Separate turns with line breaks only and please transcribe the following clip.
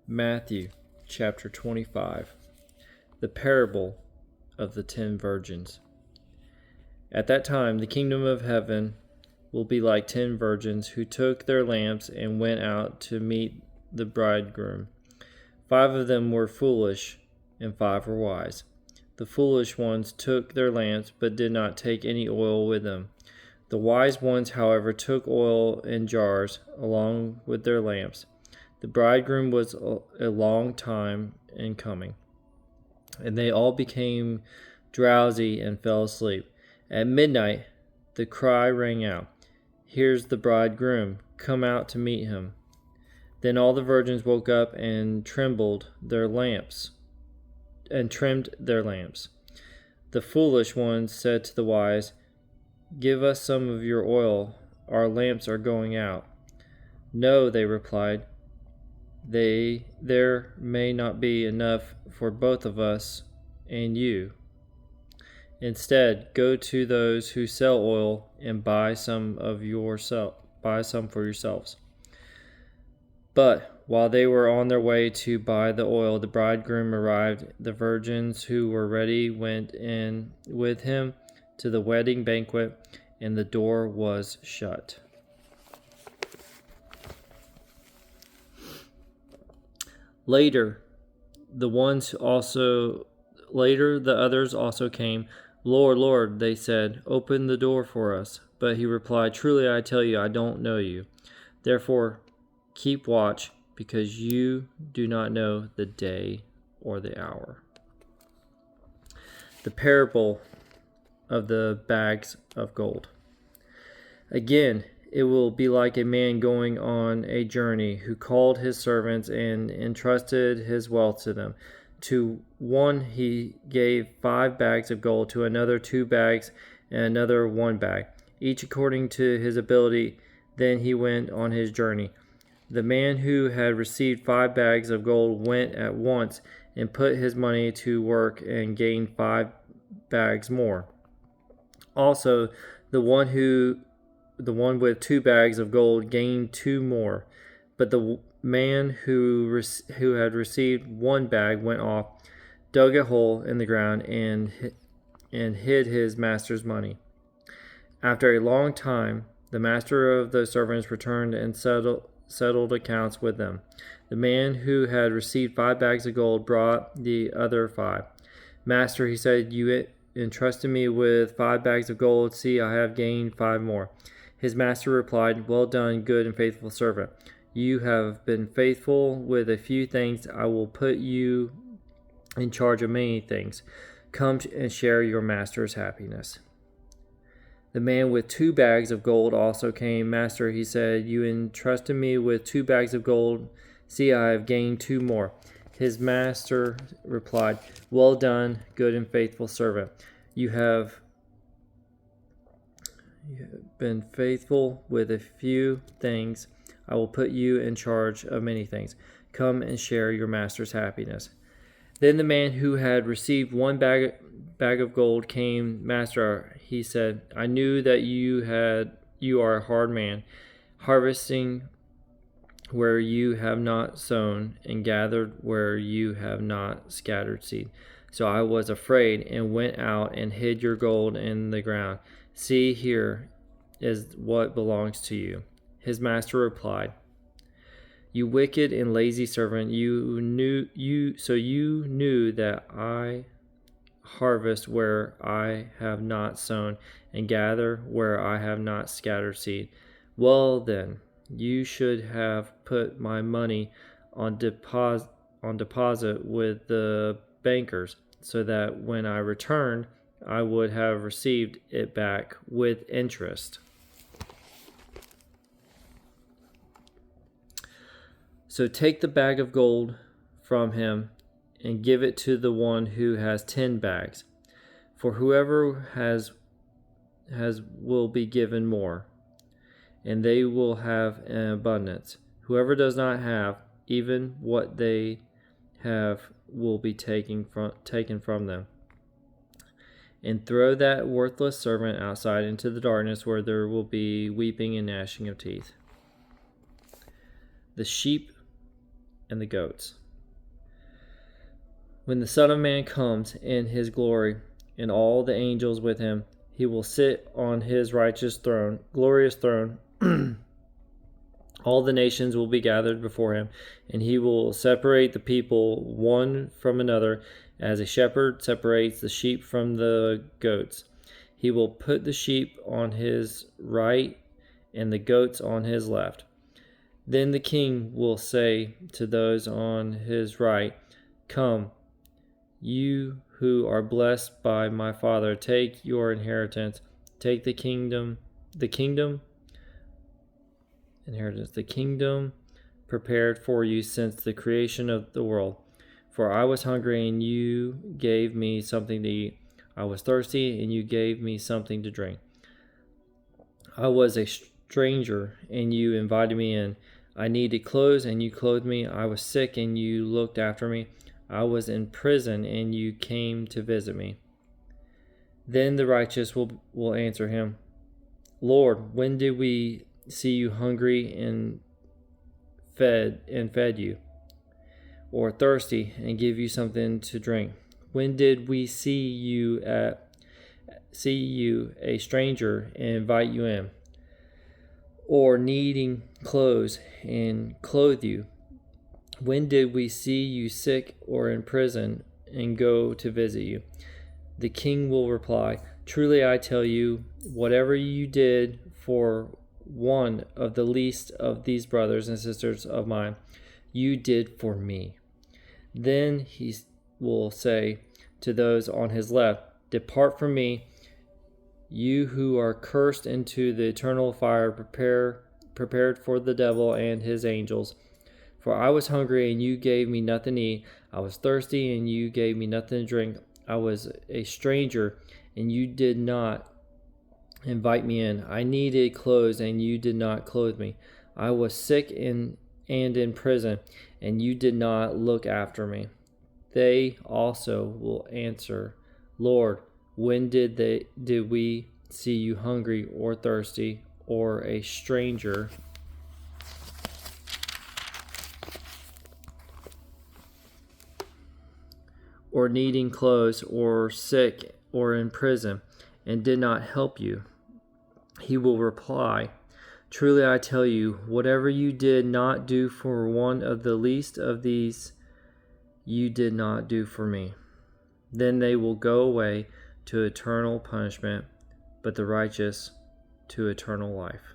Matthew chapter 25. The parable of the 10 virgins. At that time, the kingdom of heaven will be like 10 virgins who took their lamps and went out to meet the bridegroom. 5 of them were foolish, and 5 were wise. The foolish ones took their lamps, but did not take any oil with them. The wise ones, however, took oil in jars along with their lamps. The bridegroom was a long time in coming, and they all became drowsy and fell asleep. At midnight, the cry rang out, "Here's the bridegroom, come out to meet him." Then all the virgins woke up and trimmed their lamps. The foolish ones said to the wise, "Give us some of your oil, our lamps are going out." "No," they replied, there may not be enough for both of us and you. Instead, go to those who sell oil and buy some for yourselves." But while they were on their way to buy the oil, the bridegroom arrived. The virgins who were ready went in with him to the wedding banquet, and the door was shut. Later, the others also came. "Lord, Lord," they said, "open the door for us." But he replied, "Truly I tell you, I don't know you. Therefore, keep watch, because you do not know the day or the hour." The parable of the bags of gold. Again, it will be like a man going on a journey who called his servants and entrusted his wealth to them. To one he gave 5 bags of gold, to another 2 bags, and another 1 bag, each according to his ability. Then he went on his journey. The man who had received 5 bags of gold went at once and put his money to work and gained 5 bags more. Also, the one with 2 bags of gold gained 2 more. But the man who had received 1 bag went off, dug a hole in the ground, and hid his master's money. After a long time, the master of the servants returned and settled accounts with them. The man who had received 5 bags of gold brought the other 5. "Master," he said, "you entrusted me with 5 bags of gold. See, I have gained 5 more." His master replied, "Well done, good and faithful servant. You have been faithful with a few things. I will put you in charge of many things. Come and share your master's happiness." The man with 2 bags of gold also came. "Master," he said, "you entrusted me with 2 bags of gold. See, I have gained 2 more." His master replied, "Well done, good and faithful servant. You have been faithful with a few things. I will put you in charge of many things. Come and share your master's happiness." Then the man who had received 1 bag of gold came. "Master," he said, "I knew that you are a hard man, harvesting where you have not sown and gathered where you have not scattered seed. So I was afraid and went out and hid your gold in the ground. See, here is what belongs to you." His master replied, "You wicked and lazy servant, you knew that I harvest where I have not sown and gather where I have not scattered seed. Well then, you should have put my money on deposit with the bankers, so that when I returned, I would have received it back with interest." So take the bag of gold from him and give it to the one who has 10 bags. For whoever has will be given more, and they will have an abundance. Whoever does not have, even what they have will be taken from them. And throw that worthless servant outside into the darkness, where there will be weeping and gnashing of teeth. The sheep and the goats. When the Son of Man comes in his glory, and all the angels with him, he will sit on his glorious throne. All the nations will be gathered before him, and he will separate the people one from another, as a shepherd separates the sheep from the goats. He will put the sheep on his right and the goats on his left. Then the king will say to those on his right, "Come, you who are blessed by my Father, take your inheritance. Take the kingdom prepared for you since the creation of the world. For I was hungry, and you gave me something to eat. I was thirsty, and you gave me something to drink. I was a stranger, and you invited me in. I needed clothes, and you clothed me. I was sick, and you looked after me. I was in prison, and you came to visit me." Then the righteous will answer him, "Lord, when did we see you hungry and fed you, or thirsty and give you something to drink? When did we see you a stranger and invite you in, or needing clothes and clothe you? When did we see you sick or in prison and go to visit you?" The king will reply, "Truly I tell you, whatever you did for one of the least of these brothers and sisters of mine, you did for me." Then he will say to those on his left, "Depart from me, you who are cursed, into the eternal fire prepared for the devil and his angels. For I was hungry, and you gave me nothing to eat. I was thirsty, and you gave me nothing to drink. I was a stranger, and you did not invite me in. I needed clothes, and you did not clothe me. I was sick and in prison, and you did not look after me." They also will answer, "Lord, when did we see you hungry or thirsty, or a stranger, or needing clothes, or sick, or in prison, and did not help you?" He will reply, "Truly I tell you, whatever you did not do for one of the least of these, you did not do for me." Then they will go away to eternal punishment, but the righteous to eternal life.